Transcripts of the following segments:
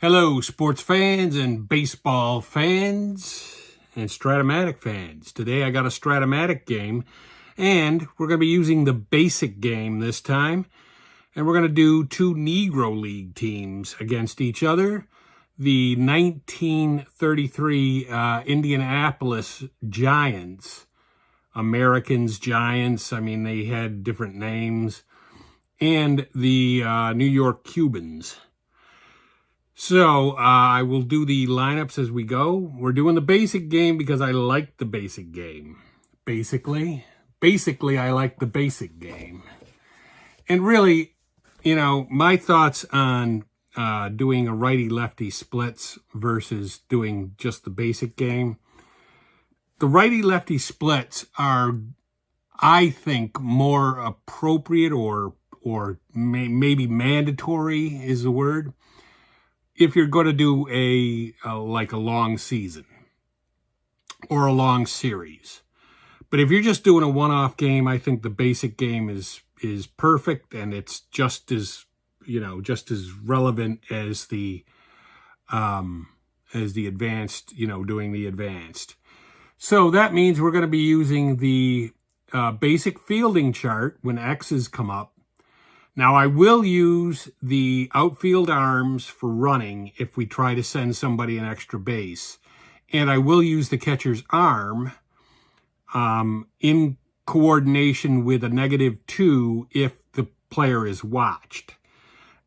Hello, sports fans and baseball fans and Strat-O-Matic fans. Today I got a Strat-O-Matic game, and we're going to be using the basic game this time. And we're going to do two Negro League teams against each other. The 1933 Indianapolis Giants, Americans Giants, I mean, they had different names, and the New York Cubans. So I will do the lineups as we go. We're doing the basic game because I like the basic game. Basically, I like the basic game. And really, you know, my thoughts on doing a righty-lefty splits versus doing just the basic game. The righty-lefty splits are, I think, more appropriate or maybe mandatory is the word, if you're going to do like a long season or a long series. But if you're just doing a one-off game, I think the basic game is perfect, and it's just as, you know, just as relevant as the advanced, you know, doing the advanced. So that means we're going to be using the basic fielding chart when X's come up. Now, I will use the outfield arms for running if we try to send somebody an extra base. And I will use the catcher's arm in coordination with a -2 if the player is watched.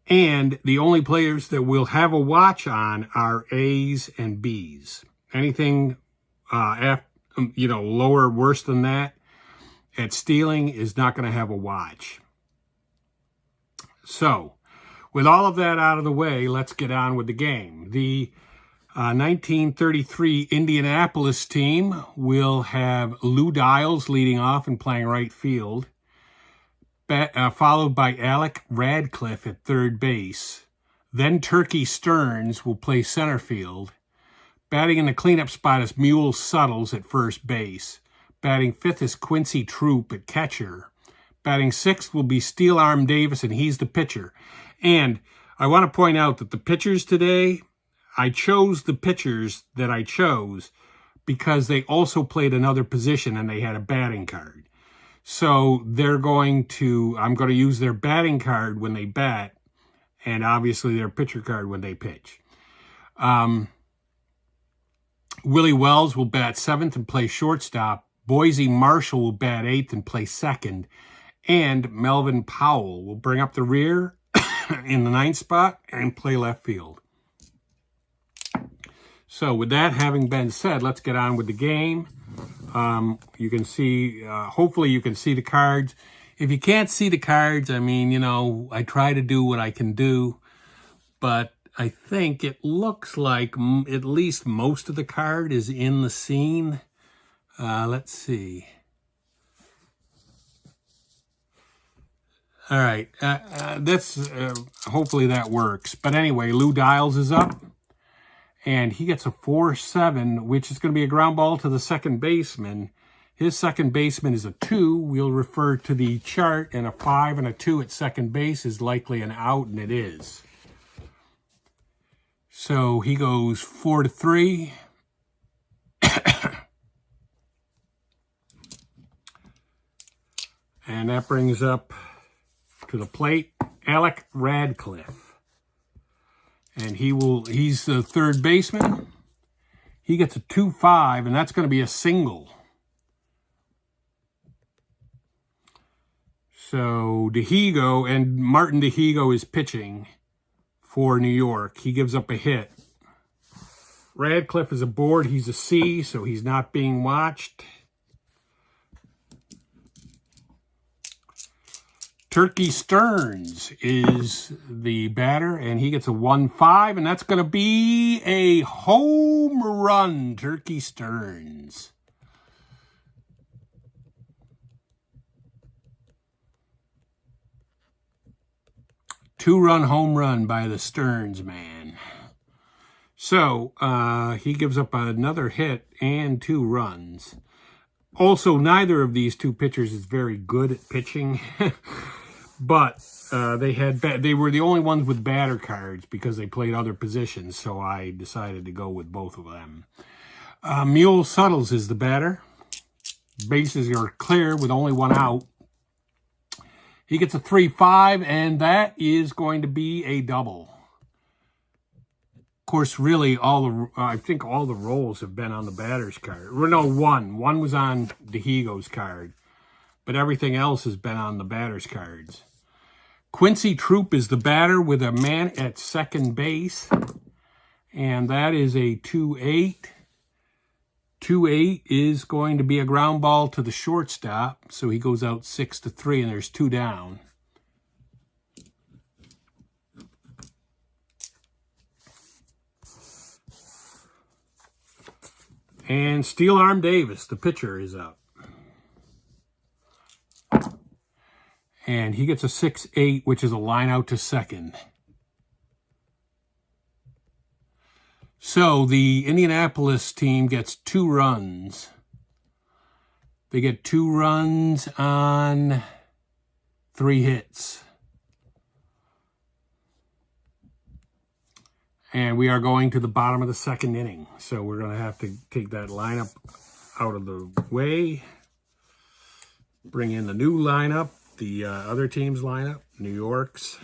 And the only players that we'll have a watch on are A's and B's. Anything, you know, lower, worse than that at stealing is not going to have a watch. So, with all of that out of the way, let's get on with the game. The 1933 Indianapolis team will have Lou Dials leading off and playing right field, followed by Alec Radcliffe at third base. Then Turkey Stearns will play center field. Batting in the cleanup spot is Mule Suttles at first base. Batting fifth is Quincy Troop at catcher. Batting sixth will be Steel Arm Davis, and he's the pitcher. And I want to point out that the pitchers today, I chose the pitchers that I chose because they also played another position and they had a batting card. So I'm going to use their batting card when they bat, and obviously their pitcher card when they pitch. Willie Wells will bat seventh and play shortstop. Boise Marshall will bat eighth and play second. And Melvin Powell will bring up the rear in the ninth spot and play left field. So with that having been said, let's get on with the game. You can see, hopefully you can see the cards. If you can't see the cards, I mean, you know, I try to do what I can do. But I think it looks like at least most of the card is in the scene. Let's see. All right, hopefully that works. But anyway, Lou Dials is up, and he gets a 4-7, which is going to be a ground ball to the second baseman. His second baseman is a 2. We'll refer to the chart, and a 5 and a 2 at second base is likely an out, and it is. So he goes 4-3. And that brings up to the plate Alec Radcliffe, and he's the third baseman. He gets a 2-5, and that's going to be a single. So Dehigo, and Martin Dehigo is pitching for New York. He gives up a hit. Radcliffe is aboard. He's a C, so he's not being watched. Turkey Stearns is the batter, and he gets a 1-5, and that's going to be a home run, Turkey Stearns. Two-run home run by the Stearns man. So he gives up another hit and 2 runs. Also, neither of these two pitchers is very good at pitching. But they were the only ones with batter cards because they played other positions, so I decided to go with both of them. Mule Suttles is the batter. Bases are clear with only one out. He gets a 3-5, and that is going to be a double. Of course, really, I think all the rolls have been on the batter's card. Or no, one. One was on Dehigo's card. But everything else has been on the batter's cards. Quincy Troop is the batter with a man at second base. And that is a 2-8. 2-8 is going to be a ground ball to the shortstop. So he goes out 6-3, and there's 2 down. And Steel Arm Davis, the pitcher, is up. And he gets a 6-8, which is a line out to second. So the Indianapolis team gets 2 runs. They get 2 runs on 3 hits. And we are going to the bottom of the 2nd inning. So we're going to have to take that lineup out of the way. Bring in the new lineup, the other team's lineup, New York's.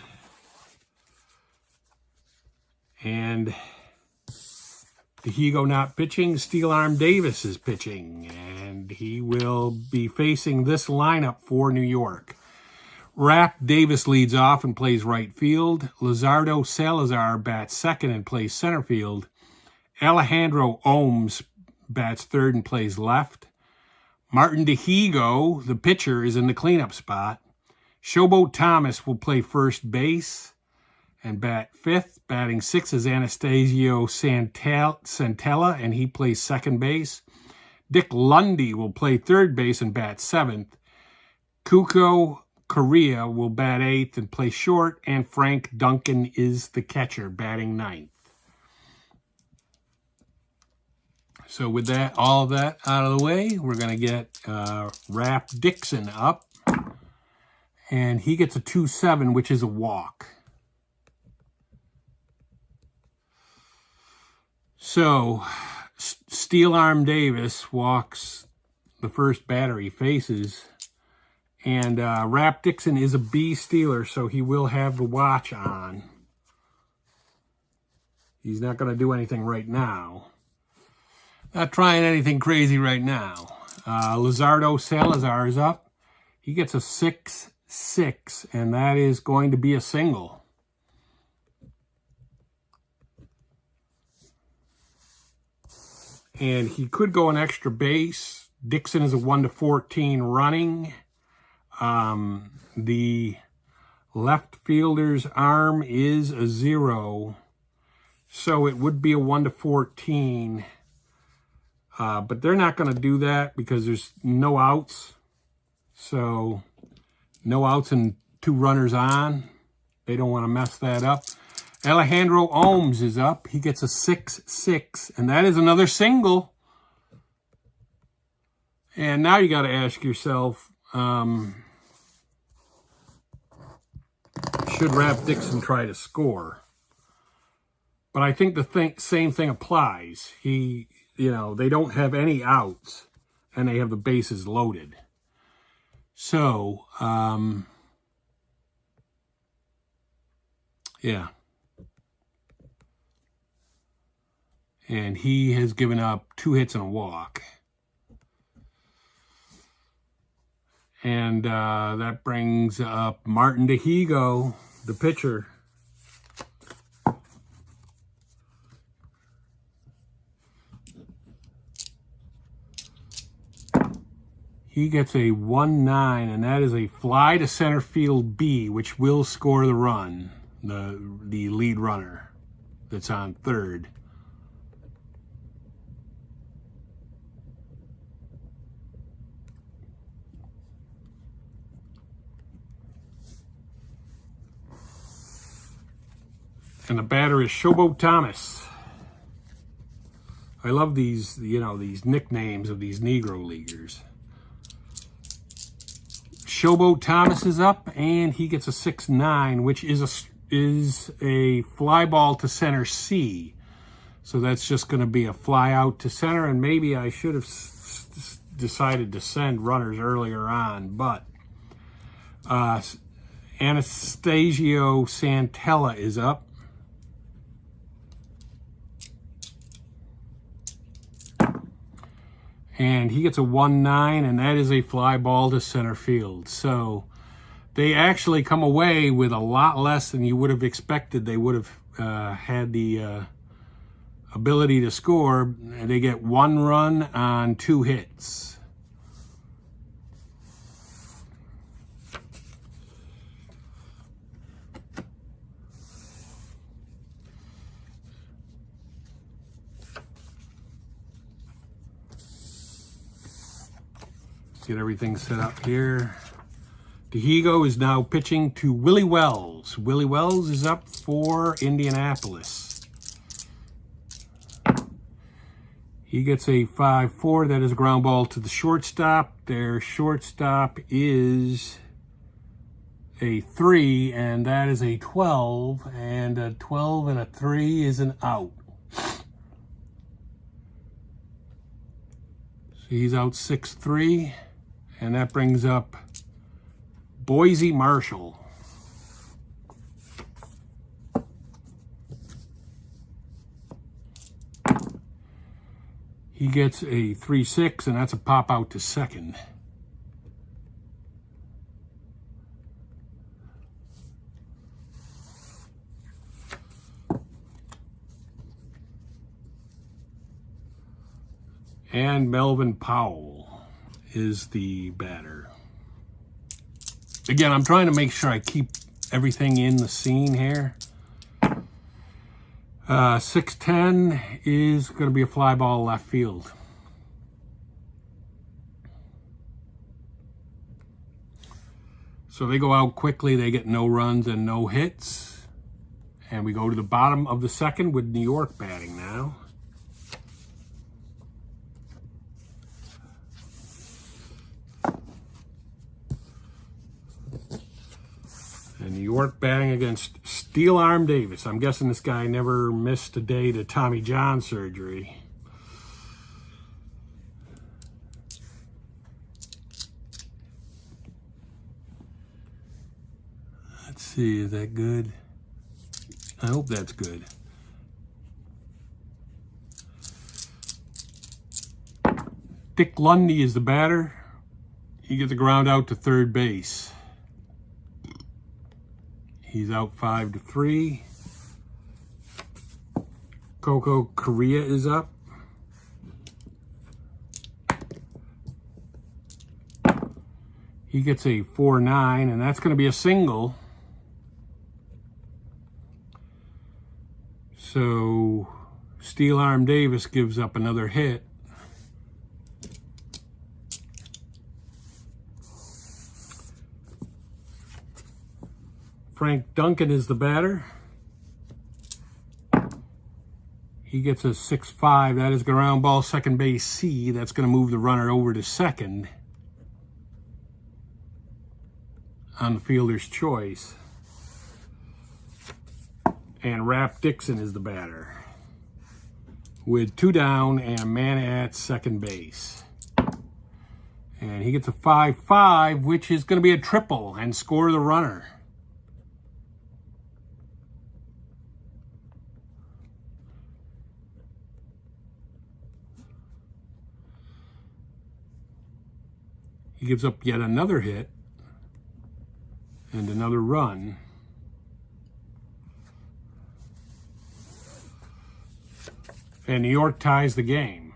And Dehigo not pitching. Steel Arm Davis is pitching. And he will be facing this lineup for New York. Rap Davis leads off and plays right field. Lizardo Salazar bats second and plays center field. Alejandro Ohms bats third and plays left. Martin Dehigo, the pitcher, is in the cleanup spot. Showboat Thomas will play first base and bat fifth. Batting sixth is Anastasio Santella, and he plays second base. Dick Lundy will play third base and bat seventh. Kuko Correa will bat eighth and play short, and Frank Duncan is the catcher, batting ninth. So with that, all of that out of the way, we're going to get Rap Dixon up, and he gets a 2-7, which is a walk. So Steel Arm Davis walks the first batter he faces. And Rap Dixon is a B stealer, so he will have the watch on. He's not going to do anything right now. Not trying anything crazy right now. Lizardo Salazar is up. He gets a 6-6, and that is going to be a single. And he could go an extra base. Dixon is a 1-14 running. The left fielder's arm is a 0, so it would be a 1-14. But they're not going to do that because there's no outs. So no outs and 2 runners on. They don't want to mess that up. Alejandro Ohms is up. He gets a 6-6, and that is another single. And now you got to ask yourself, should Rap Dixon try to score? But I think the same thing applies. They don't have any outs, and they have the bases loaded. So, yeah. And he has given up 2 hits and a walk. And that brings up Martin Dehigo, the pitcher. He gets a 1-9, and that is a fly to center field B, which will score the run, the lead runner that's on third. And the batter is Showboat Thomas. I love these, these nicknames of these Negro Leaguers. Showboat Thomas is up, and he gets a 6-9, which is a fly ball to center C. So that's just going to be a fly out to center, and maybe I should have decided to send runners earlier on, but Anastasio Santella is up. And he gets a 1-9, and that is a fly ball to center field. So they actually come away with a lot less than you would have expected. They would have had the ability to score. They get 1 run on 2 hits. Get everything set up here. Dihigo is now pitching to Willie Wells. Willie Wells is up for Indianapolis. He gets a 5-4. That is a ground ball to the shortstop. Their shortstop is a 3, and that is a 12. And a 12 and a 3 is an out. So he's out 6-3. And that brings up Boise Marshall. He gets a 3-6, and that's a pop out to second. And Melvin Powell is the batter. Again, I'm trying to make sure I keep everything in the scene here. 6-10 is going to be a fly ball left field. So they go out quickly. They get no runs and no hits. And we go to the bottom of the second with New York batting now. And New York batting against Steel Arm Davis. I'm guessing this guy never missed a day to Tommy John surgery. Let's see, is that good? I hope that's good. Dick Lundy is the batter. He gets the ground out to third base. He's out 5-3. Coco Correa is up. He gets a 4-9, and that's going to be a single. So Steel Arm Davis gives up another hit. Frank Duncan is the batter. He gets a 6-5. That is ground ball second base C. That's going to move the runner over to second on the fielder's choice. And Rap Dixon is the batter with 2 down and a man at second base. And he gets a 5-5, which is going to be a triple and score the runner. He gives up yet another hit and another run. And New York ties the game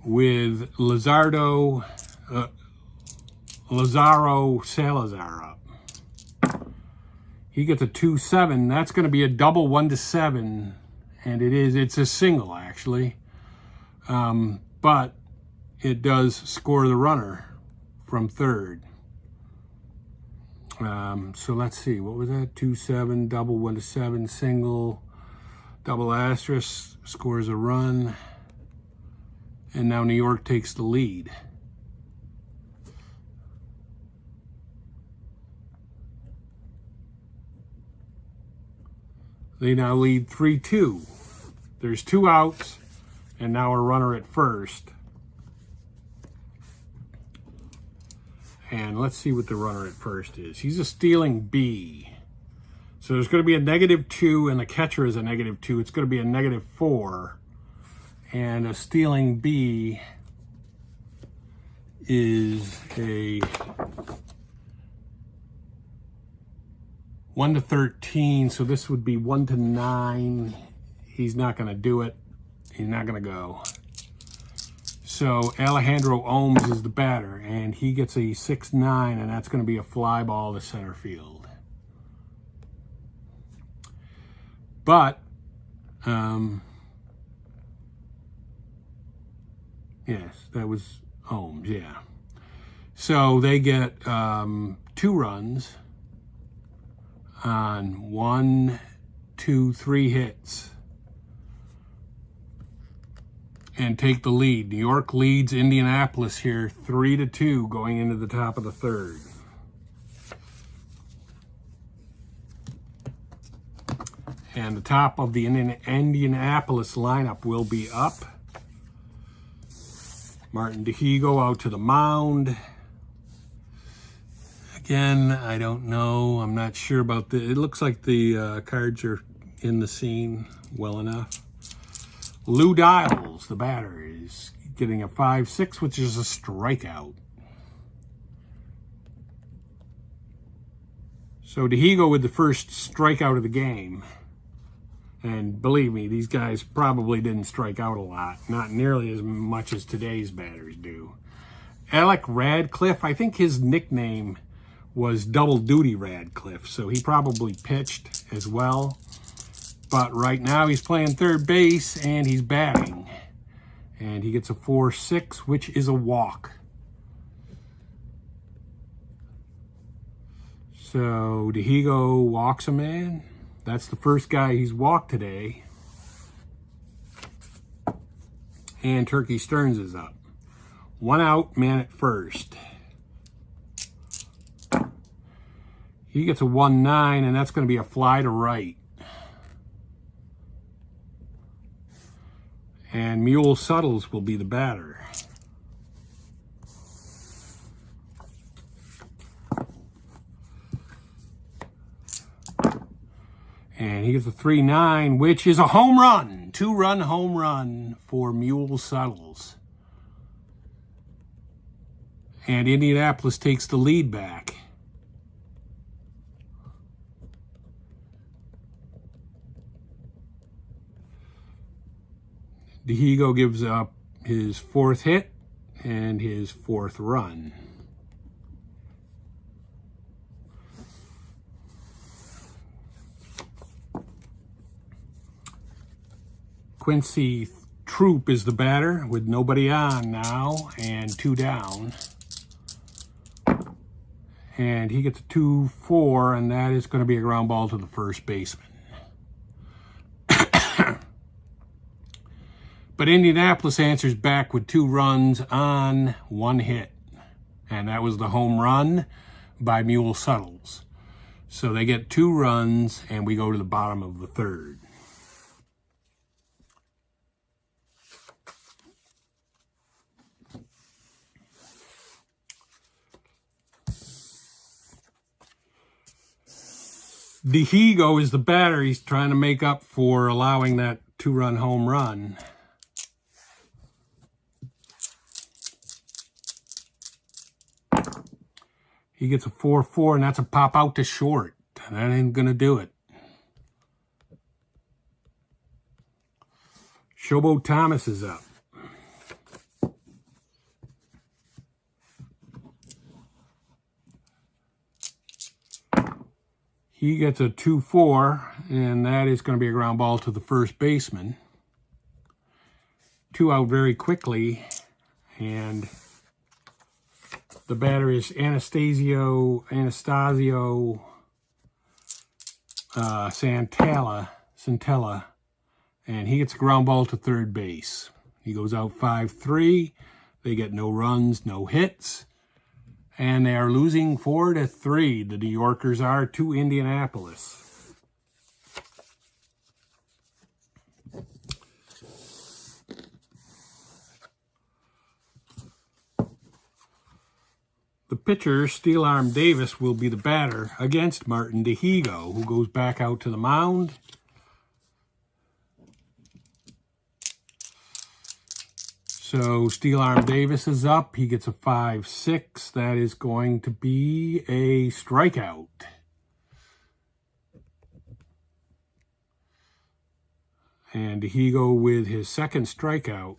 with Lazaro Salazar up. He gets a 2-7. That's going to be a double 1-7, and it's a single actually. But it does score the runner from third. So let's see, what was that? 2-7, double 1-7, single, double asterisk, scores a run. And now New York takes the lead. They now lead 3-2. There's 2 outs, and now a runner at first. And let's see what the runner at first is. He's a stealing B. So there's going to be a -2, and the catcher is a -2. It's going to be a -4. And a stealing B is a 1-13. So this would be 1-9. He's not going to do it. He's not going to go. So Alejandro Ohms is the batter, and he gets a 6-9, and that's going to be a fly ball to center field. But, yes, that was Ohms, yeah. So they get 2 runs on 1, 2, 3 hits and take the lead. New York leads Indianapolis here 3-2 going into the top of the 3rd. And the top of the Indianapolis lineup will be up. Martin Dihigo out to the mound. Again, I don't know. I'm not sure about it looks like the cards are in the scene well enough. Lou Dials, the batter, is getting a 5-6, which is a strikeout. So Dihigo with the first strikeout of the game. And believe me, these guys probably didn't strike out a lot. Not nearly as much as today's batters do. Alec Radcliffe, I think his nickname was Double Duty Radcliffe, so he probably pitched as well. But right now he's playing third base and he's batting. And he gets a 4-6, which is a walk. So Dihigo walks a man. That's the first guy he's walked today. And Turkey Stearns is up. 1 out, man at first. He gets a 1-9, and that's going to be a fly to right. And Mule Suttles will be the batter. And he gets a 3-9, which is a home run. 2-run home run for Mule Suttles. And Indianapolis takes the lead back. Dihigo gives up his 4th hit and his 4th run. Quincy Troop is the batter with nobody on now and 2 down. And he gets a 2-4, and that is going to be a ground ball to the first baseman. But Indianapolis answers back with 2 runs on 1 hit. And that was the home run by Mule Suttles. So they get 2 runs, and we go to the bottom of the 3rd. Dihigo is the batter. He's trying to make up for allowing that 2-run home run. He gets a 4-4, and that's a pop out to short. That ain't going to do it. Shobo Thomas is up. He gets a 2-4, and that is going to be a ground ball to the first baseman. 2 out very quickly, and the batter is Anastasio Santella, and he gets a ground ball to third base. He goes out 5-3. They get no runs, no hits. And they are losing 4-3. The New Yorkers are to Indianapolis. pitcher, Steel Arm Davis, will be the batter against Martin Dihigo, who goes back out to the mound. So Steel Arm Davis is up. He gets a 5-6. That is going to be a strikeout. And Dihigo with his second strikeout.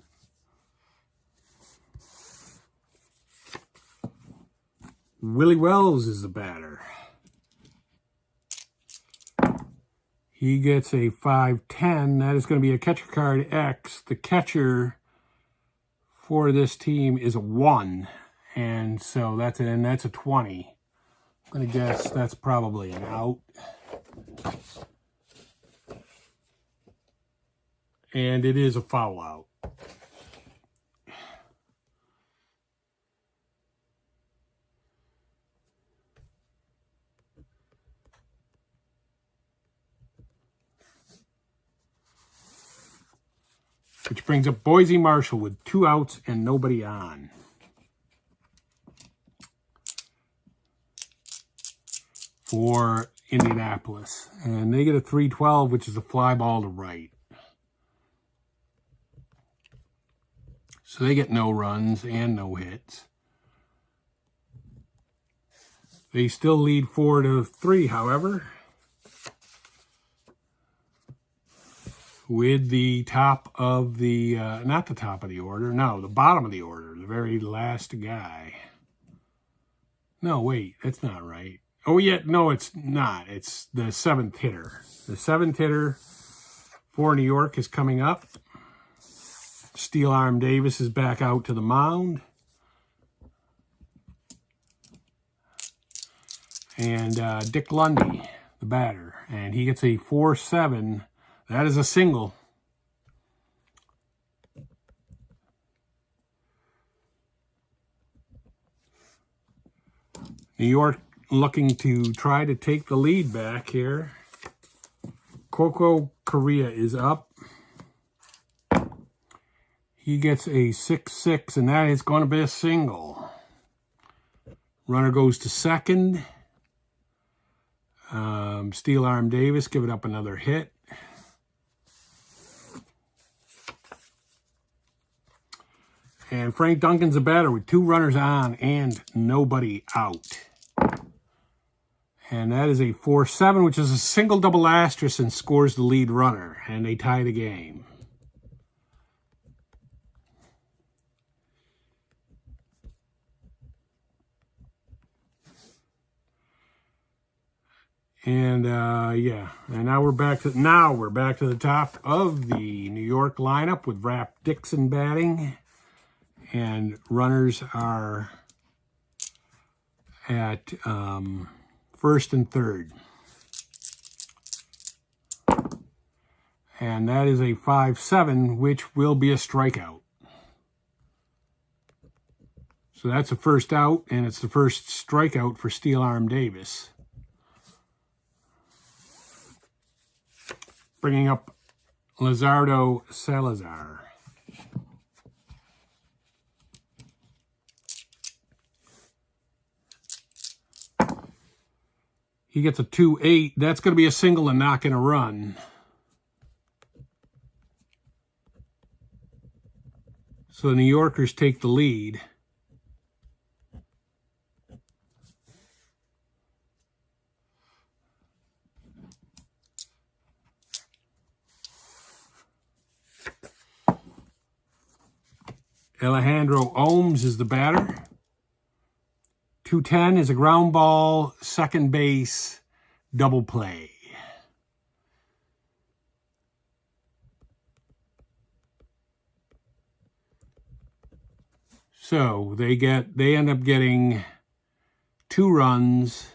Willie Wells is the batter. He gets a 5-10. That is going to be a catcher card X. The catcher for this team is a 1. And so that's a 20. I'm going to guess that's probably an out. And it is a foul out. Which brings up Boise Marshall with 2 outs and nobody on. For Indianapolis. And they get a 3-12, which is a fly ball to right. So they get no runs and no hits. They still lead 4-3, however, with the top of the, not the top of the order, no, the bottom of the order, the very last guy. No, wait, that's not right. Oh, yeah, no, it's not. It's the 7th hitter. The 7th hitter for New York is coming up. Steel Arm Davis is back out to the mound. And Dick Lundy, the batter. And he gets a 4-7. That is a single. New York looking to try to take the lead back here. Coco Correa is up. He gets a 6-6, and that is going to be a single. Runner goes to second. Steel Arm Davis giving up another hit. And Frank Duncan's a batter with 2 runners on and nobody out. And that is a 4-7, which is a single double asterisk and scores the lead runner. And they tie the game. And yeah, and now we're back to the top of the New York lineup with Rap Dixon batting, and runners are at first and third, and that is a 5-7, which will be a strikeout. So that's a first out, and it's the first strikeout for Steel Arm Davis. Bringing up Lizardo Salazar. He gets a 2-8. That's going to be a single and not going to run. So the New Yorkers take the lead. Alejandro Ohms is the batter. 210 is a ground ball, second base, double play. So they end up getting 2 runs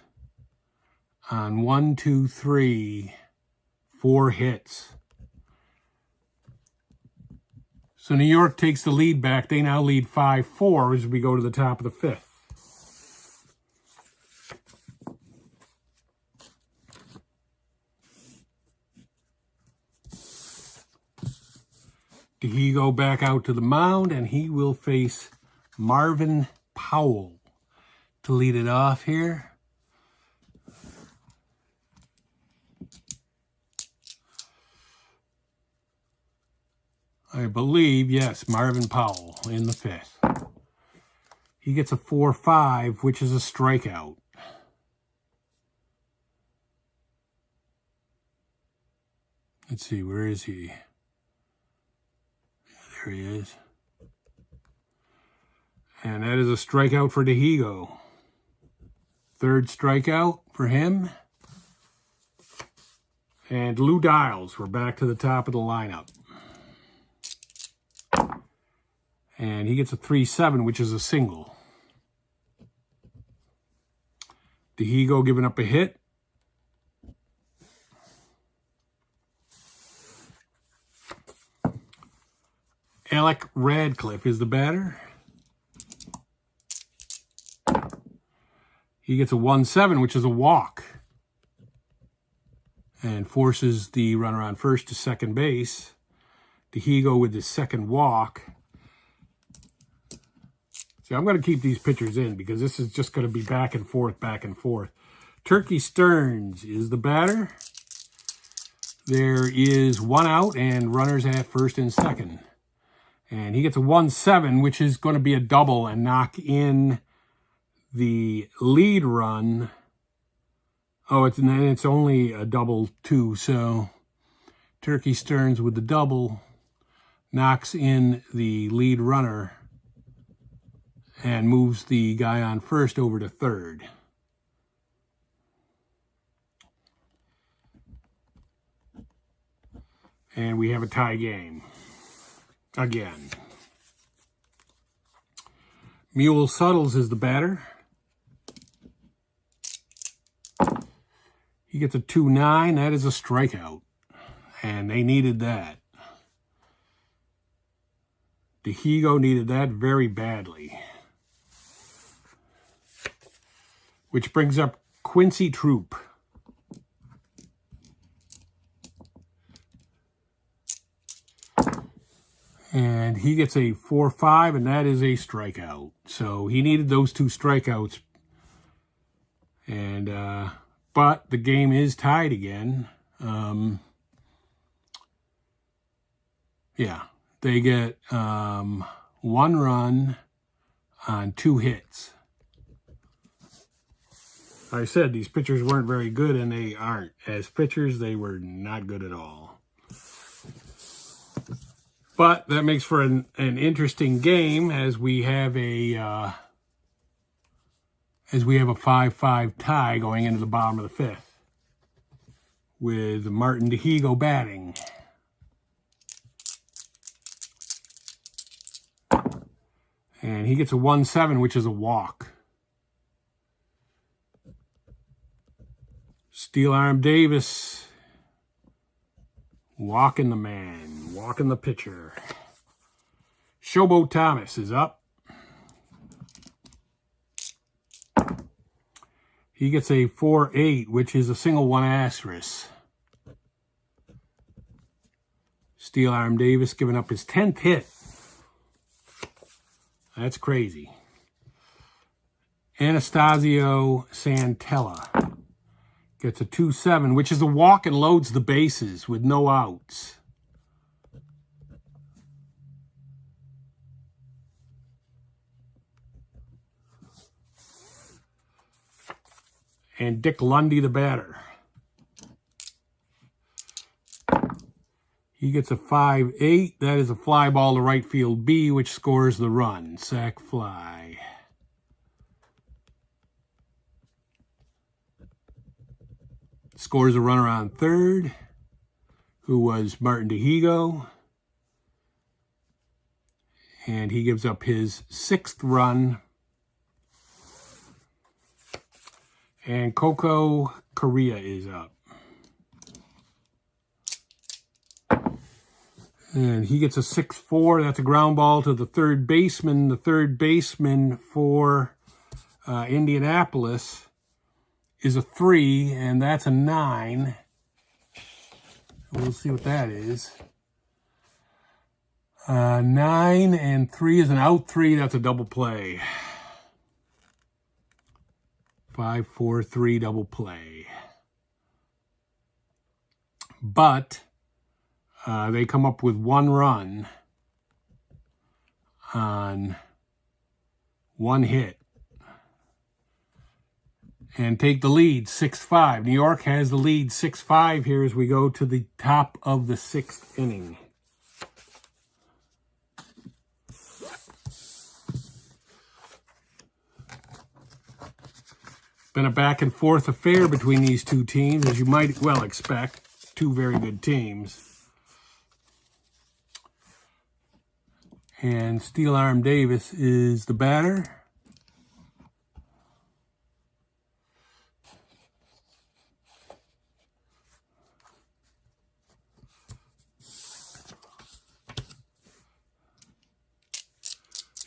on 1, 2, 3, 4 hits. So New York takes the lead back. They now lead 5-4 as we go to the top of the 5th. Dihigo back out to the mound, and he will face Marvin Powell. to lead it off here. I believe, yes, Marvin Powell in the 5th. He gets a 4-5, which is a strikeout. Let's see, where is he? There he is. And that is a strikeout for Dihigo. 3rd strikeout for him. And Lou Dials, we're back to the top of the lineup. And he gets a 3-7, which is a single. Dihigo giving up a hit. Alec Radcliffe is the batter. He gets a 1-7, which is a walk. And forces the runner on first to second base. Dihigo with his 2nd walk. See, I'm going to keep these pitchers in because this is just going to be back and forth, back and forth. Turkey Stearns is the batter. There is 1 out and runners at first and second. And he gets a 1-7, which is going to be a double and knock in the lead run. Oh, it's only a double too, so Turkey Stearns with the double knocks in the lead runner and moves the guy on first over to third. And we have a tie game again. Mule Suttles is the batter. He gets a 2-9. That is a strikeout. And they needed that. Dihigo needed that very badly. Which brings up Quincy Troop. And he gets a 4-5, and that is a strikeout. So he needed those 2 strikeouts. And, but the game is tied again. Yeah, they get 1 run on 2 hits. I said these pitchers weren't very good, and they aren't. As pitchers, they were not good at all. But that makes for an interesting game as we have a 5-5 tie going into the bottom of the 5th with Martin Dihigo batting. And he gets a 1-7, which is a walk. Steel Arm Davis walking the man, walking the pitcher. Showboat Thomas is up. He gets a 4-8, which is a single 1 asterisk. Steel Arm Davis giving up his 10th hit. That's crazy. Anastasio Santella gets a 2-7, which is a walk and loads the bases with no outs. And Dick Lundy, the batter. He gets a 5-8. That is a fly ball to right field B, which scores the run. Sac fly. Scores a runner on third, who was Martin Dihigo. And he gives up his 6th run. And Coco Correa is up. And he gets a 6-4. That's a ground ball to the third baseman. The third baseman for Indianapolis is a 3, and that's a 9. We'll see what that is. 9 and 3 is an out 3. That's a double play. 5-4-3 double play. But they come up with 1 run on 1 hit and take the lead 6-5. New York has the lead 6-5 here as we go to the top of the 6th inning. Been a back and forth affair between these two teams, as you might well expect. 2 very good teams. And Steel Arm Davis is the batter.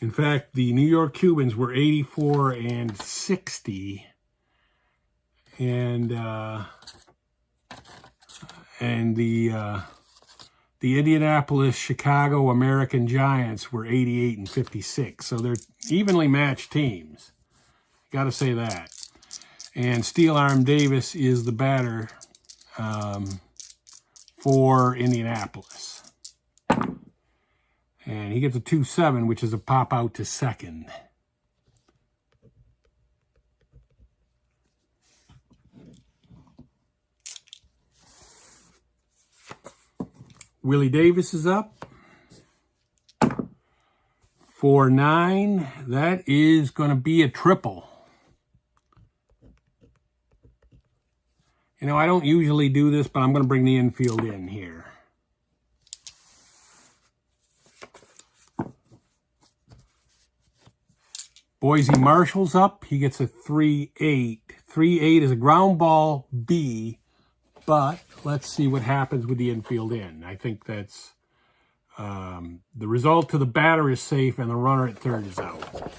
In fact, the New York Cubans were 84-60. And the Indianapolis, Chicago American Giants were 88-56. So they're evenly matched teams. Got to say that. And Steel Arm Davis is the batter for Indianapolis. And he gets a 2-7, which is a pop out to second. Willie Davis is up. 4-9. That is going to be a triple. You know, I don't usually do this, but I'm going to bring the infield in here. Boise Marshall's up. He gets a 3-8. 3-8 is a ground ball B, but let's see what happens with the infield in. I think that's the result to the batter is safe and the runner at third is out.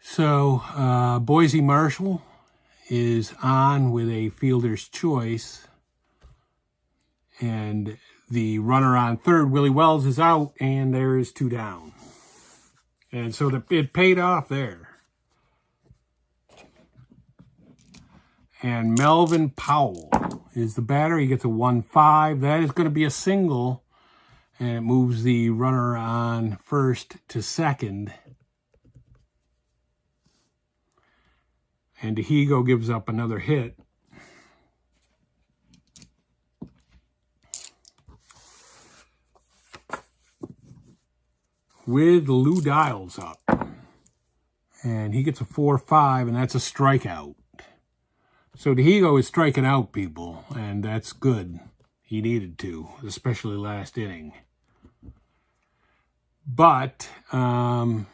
So Boise Marshall is on with a fielder's choice. And the runner on third, Willie Wells, is out, and there is 2 down. And so it paid off there. And Melvin Powell is the batter. He gets a 1-5. That is going to be a single, and it moves the runner on first to second. And Dehigo gives up another hit. With Lou Dials up. And he gets a 4-5, and that's a strikeout. So Dehigo is striking out people, and that's good. He needed to, especially last inning. But no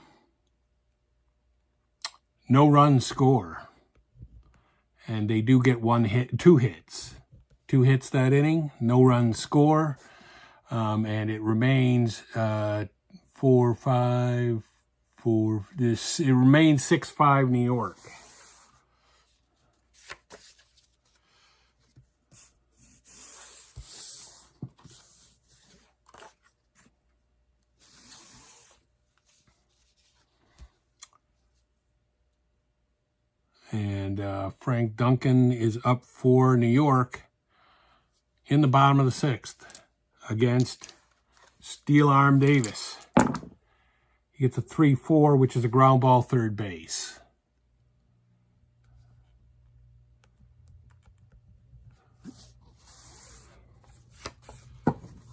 run score. And they do get 2 hits. 2 hits that inning, no run score. And it remains 4-5 for this. It remains 6-5 New York. And Frank Duncan is up for New York in the bottom of the 6th against Steel Arm Davis. He gets a 3-4, which is a ground ball third base.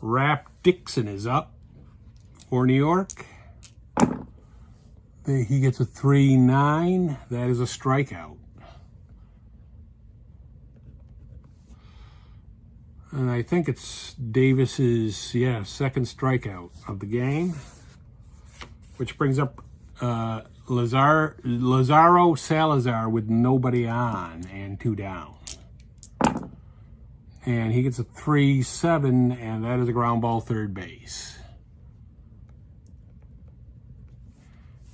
Rap Dixon is up for New York. He gets a 3-9. That is a strikeout. And I think it's Davis's, second strikeout of the game. Which brings up Lazaro Salazar with nobody on and 2 down. And he gets a 3-7, and that is a ground ball third base.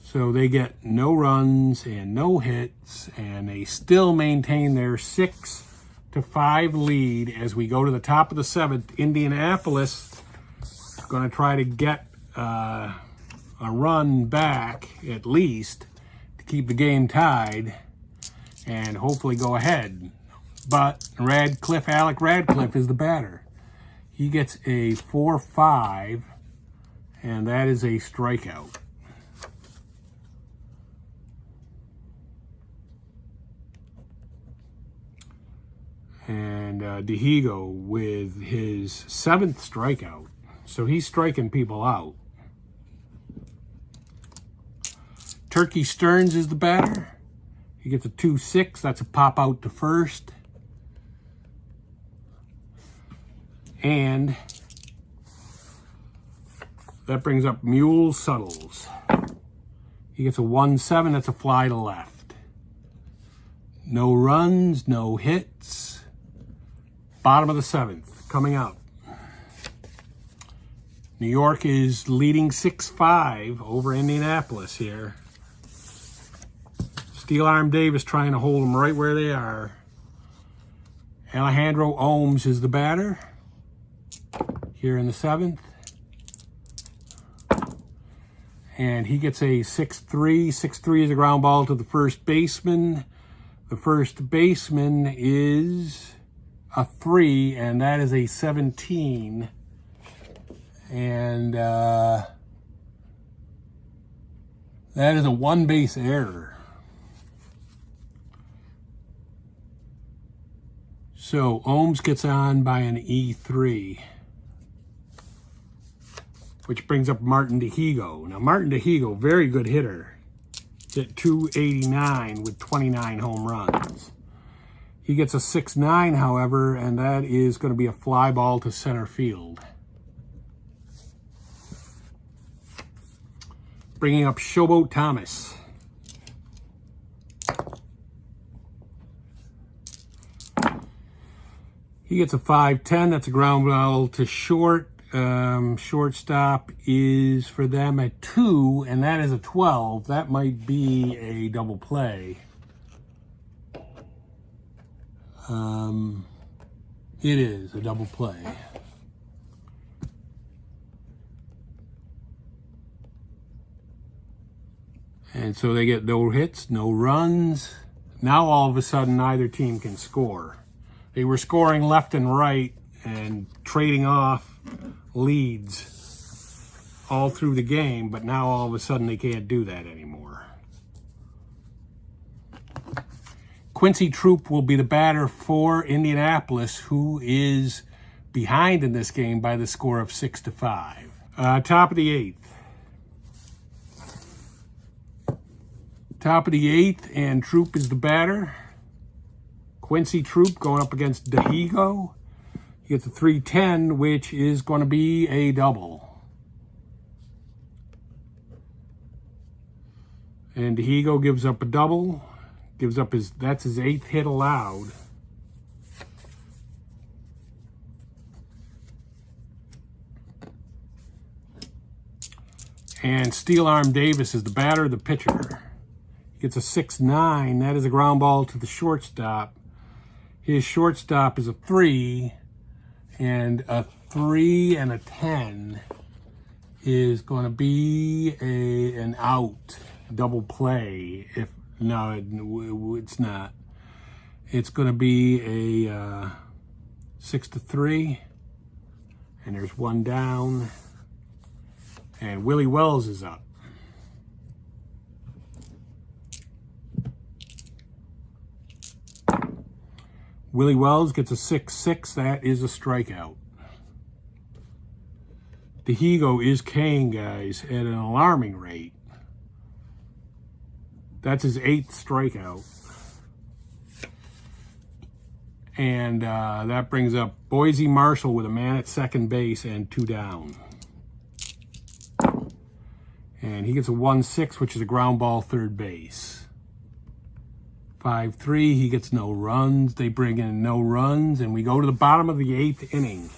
So they get no runs and no hits, and they still maintain their 6-5 lead as we go to the top of the 7th. Indianapolis is going to try to get a a run back at least to keep the game tied and hopefully go ahead. But Alec Radcliffe is the batter. He gets a 4-5, and that is a strikeout. And Dihigo with his 7th strikeout. So he's striking people out. Turkey Stearns is the batter. He gets a 2-6. That's a pop out to first. And that brings up Mule Suttles. He gets a 1-7. That's a fly to left. No runs, no hits. Bottom of the 7th coming up. New York is leading 6-5 over Indianapolis here. Steel Arm Davis trying to hold them right where they are. Alejandro Ohms is the batter here in the 7th. And he gets a 6-3. 6-3 is a ground ball to the first baseman. The first baseman is a 3, and that is a 17. And that is a 1-base error. So Ohms gets on by an E3, which brings up Martin Dihigo. Now Martin Dihigo, very good hitter. He's at 289 with 29 home runs. He gets a 6-9, however, and that is going to be a fly ball to center field. Bringing up Showboat Thomas. He gets a 5-10. That's a ground ball to short. Shortstop is for them at 2, and that is a 12. That might be a double play. It is a double play. And so they get no hits, no runs. Now all of a sudden neither team can score. They were scoring left and right and trading off leads all through the game, but now all of a sudden they can't do that anymore. Quincy Troop will be the batter for Indianapolis, who is behind in this game by the score of 6-5. Top of the 8th. Top of the 8th, and Troop is the batter. Quincy Troop going up against Dihigo. He gets a 3-10, which is going to be a double. And Dihigo gives up a double. Gives up that's his 8th hit allowed. And Steel Arm Davis is the batter, the pitcher. Gets a 6-9. That is a ground ball to the shortstop. His shortstop is a 3, and a 3 and a 10 is going to be an out, double play. It's not. It's going to be a 6-3, and there's one down, and Willie Wells is up. Willie Wells gets a 6-6. That is a strikeout. Dihigo is Kane, guys, at an alarming rate. That's his 8th strikeout. And that brings up Boise Marshall with a man at second base and 2 down. And he gets a 1-6, which is a ground ball third base. 5-3, he gets no runs. They bring in no runs, and we go to the bottom of the 8th inning.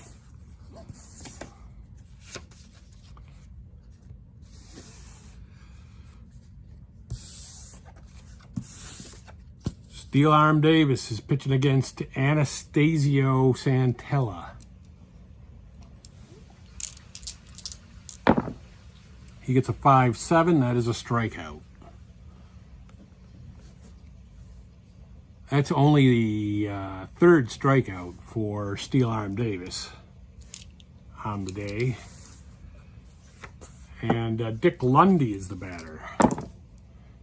Steel Arm Davis is pitching against Anastasio Santella. He gets a 5-7. That is a strikeout. That's only the third strikeout for Steel Arm Davis on the day. And Dick Lundy is the batter.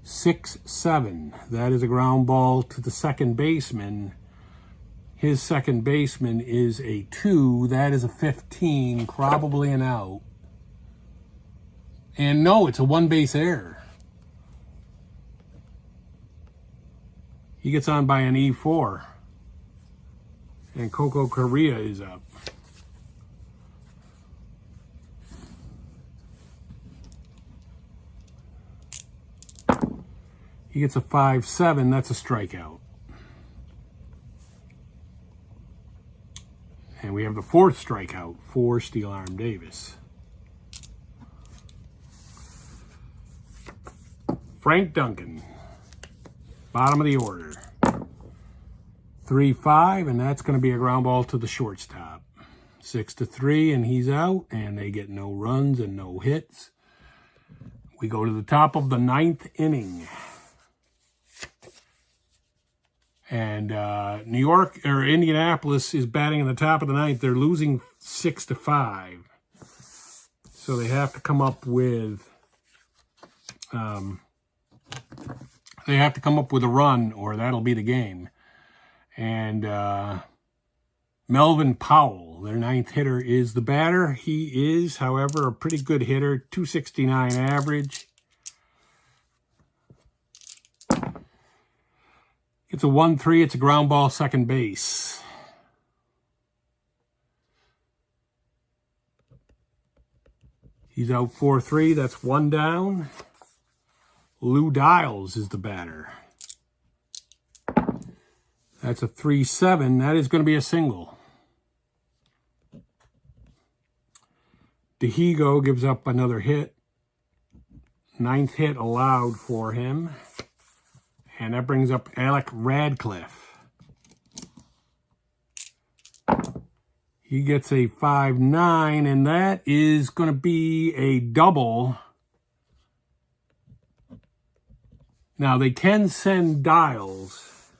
6-7. That is a ground ball to the second baseman. His second baseman is a 2. That is a 15, probably an out. And no, it's a one-base error. He gets on by an E4. And Coco Correa is up. He gets a 5-7. That's a strikeout. And we have the fourth strikeout for Steel Arm Davis. Frank Duncan, bottom of the order. 3-5, and that's going to be a ground ball to the shortstop. 6-3, and he's out, and they get no runs and no hits. We go to the top of the 9th inning. And New York, or Indianapolis, is batting in the top of the 9th. They're losing 6-5. So they have to come up with a run, or that'll be the game. And Melvin Powell, their 9th hitter, is the batter. He is, however, a pretty good hitter, 269 average. It's a 1-3. It's a ground ball, second base. He's out 4-3. That's one down. Lou Dials is the batter. That's a 3-7. That is going to be a single. Dihigo gives up another hit. 9th hit allowed for him. And that brings up Alec Radcliffe. He gets a 5-9, and that is going to be a double. Now, they can send Dials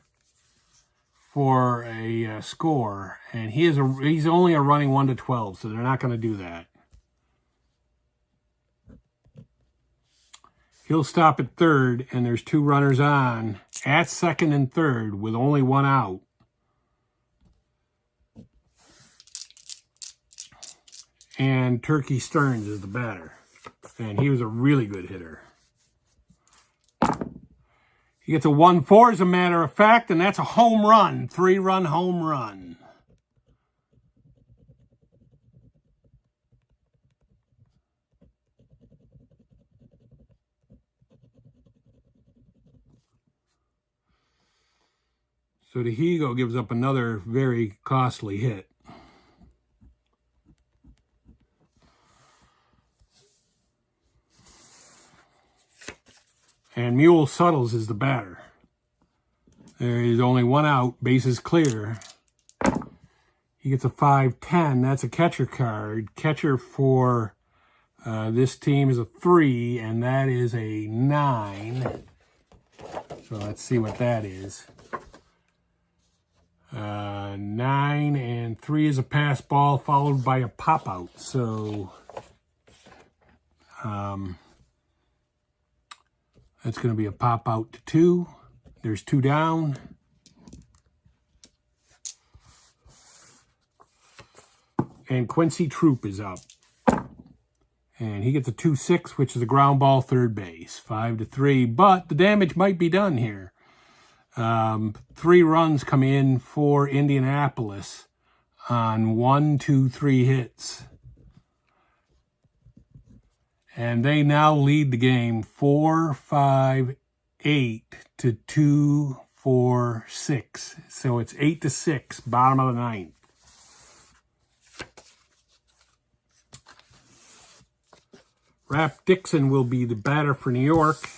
for a score, and he's only a running 1-12, so they're not going to do that. He'll stop at third, and there's 2 runners on at second and third with only 1 out. And Turkey Stearns is the batter, and he was a really good hitter. He gets a 1-4 as a matter of fact, and that's a home run, 3-run home run. So Dihigo gives up another very costly hit. And Mule Suttles is the batter. There is only 1 out, bases clear. He gets a 5-10. That's a catcher card. Catcher for this team is a 3, and that is a 9. So let's see what that is. 9 and 3 is a pass ball followed by a pop out. So that's going to be a pop out to 2. There's 2 down. And Quincy Troop is up. And he gets a 2-6, which is a ground ball, third base. 5-3. But the damage might be done here. 3 runs come in for Indianapolis on 1, 2, 3 hits. And they now lead the game 4-5-8 to 2-4-6. So it's 8-6, bottom of the 9th. Rap Dixon will be the batter for New York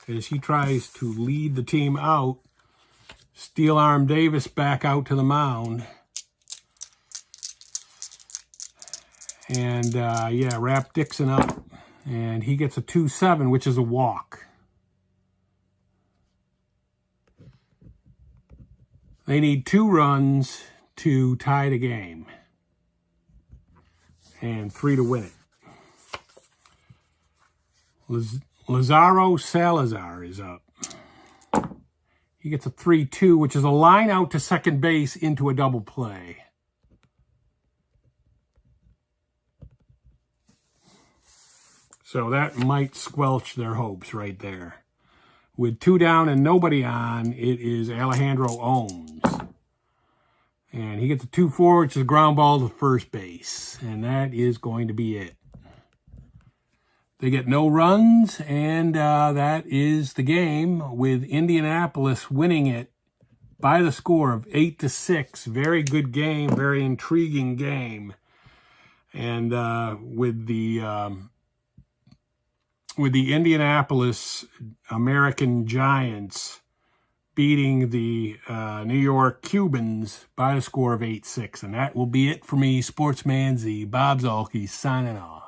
as he tries to lead the team out. Steel Arm Davis back out to the mound. And, yeah, Rap Dixon up. And he gets a 2-7, which is a walk. They need 2 runs to tie the game. And 3 to win it. Lazaro Salazar is up. He gets a 3-2, which is a line out to second base into a double play. So that might squelch their hopes right there. With 2 down and nobody on, it is Alejandro Ohms. And he gets a 2-4, which is a ground ball to first base. And that is going to be it. They get no runs, and that is the game, with Indianapolis winning it by the score of 8-6. Very good game, very intriguing game. And with the Indianapolis American Giants beating the New York Cubans by a score of 8-6. And that will be it for me, Sportsman Z. Bob Zolke signing off.